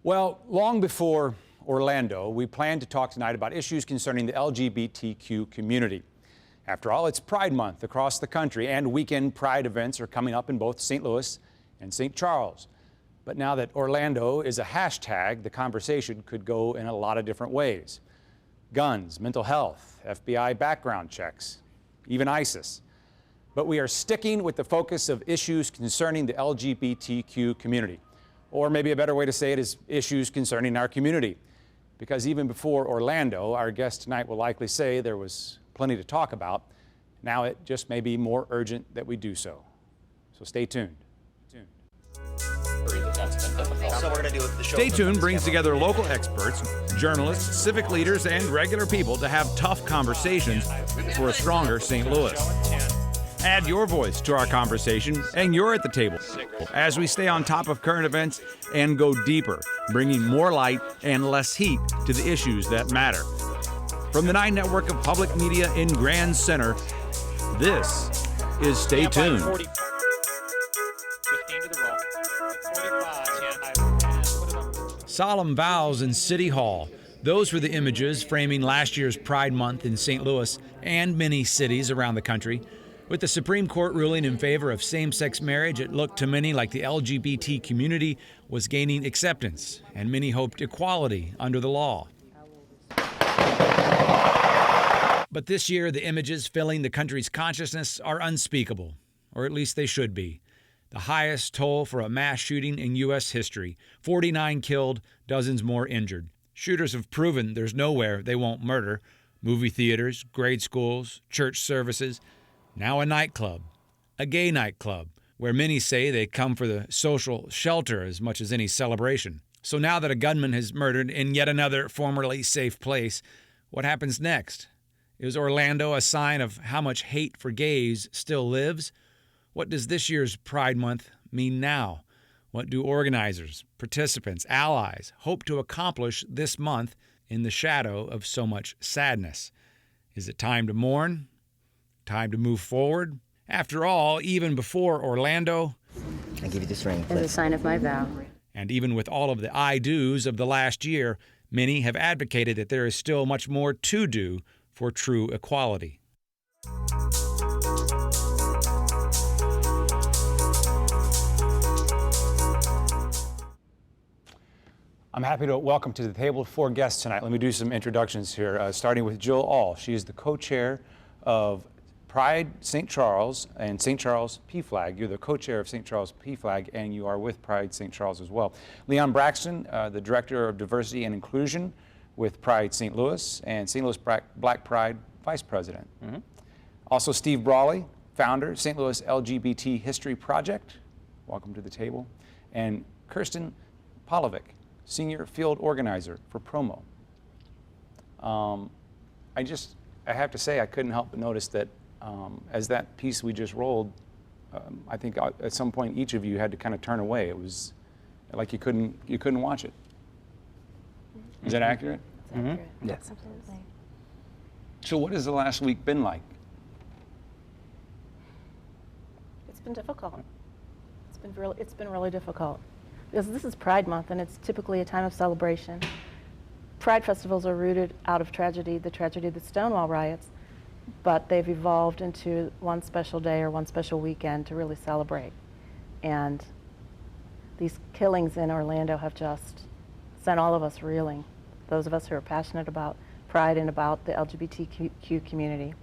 Well, long before Orlando, we planned to talk tonight about issues concerning the LGBTQ community. After all, it's Pride Month across the country, and weekend Pride events are coming up in both St. Louis and St. Charles. But now that Orlando is a hashtag, the conversation could go in a lot of different ways. Guns, mental health, FBI background checks, even ISIS. But we are sticking with the focus of issues concerning the LGBTQ community. Or maybe a better way to say it is issues concerning our community. Because even before Orlando, our guest tonight will likely say there was plenty to talk about. Now it just may be more urgent that we do so. So stay tuned. Stay Tuned brings together local experts, journalists, civic leaders, and regular people to have tough conversations for a stronger St. Louis. Add your voice to our conversation, and you're at the table as we stay on top of current events and go deeper, bringing more light and less heat to the issues that matter. From the 9 network of public media in Grand Center, this is Stay Tuned. Solemn vows in City Hall. Those were the images framing last year's Pride Month in St. Louis and many cities around the country. With the Supreme Court ruling in favor of same-sex marriage, it looked to many like the LGBT community was gaining acceptance, and many hoped equality under the law. But this year, the images filling the country's consciousness are unspeakable, or at least they should be. The highest toll for a mass shooting in U.S. history, 49 killed, dozens more injured. Shooters have proven there's nowhere they won't murder. Movie theaters, grade schools, church services. Now a nightclub, a gay nightclub, where many say they come for the social shelter as much as any celebration. So now that a gunman has murdered in yet another formerly safe place, what happens next? Is Orlando a sign of how much hate for gays still lives? What does this year's Pride Month mean now? What do organizers, participants, allies hope to accomplish this month in the shadow of so much sadness? Is it time to mourn? Time to move forward? After all, even before Orlando, I give you this ring, as a sign of my vow. And even with all of the I-dos of the last year, many have advocated that there is still much more to do for true equality. I'm happy to welcome to the table 4 guests tonight. Let me do some introductions here, starting with Jill Aul. She is the co-chair of Pride St. Charles and St. Charles PFLAG. You're the co-chair of St. Charles PFLAG, and you are with Pride St. Charles as well. Leon Braxton, the director of diversity and inclusion with Pride St. Louis, and St. Louis Black Pride vice president. Also Steve Brawley, founder, St. Louis LGBT History Project. Welcome to the table. And Kirsten Polovic, senior field organizer for Promo. I have to say, I couldn't help but notice that as that piece we just rolled, I think at some point each of you had to kind of turn away. It was like you couldn't watch it. Is that accurate? That's accurate. Yes. Absolutely. So what has the last week been like? It's been difficult. It's been really difficult. Because this is Pride Month, and it's typically a time of celebration. Pride festivals are rooted out of tragedy, the tragedy of the Stonewall riots, but they've evolved into one special day or one special weekend to really celebrate. And these killings in Orlando have just sent all of us reeling, those of us who are passionate about Pride and about the LGBTQ community.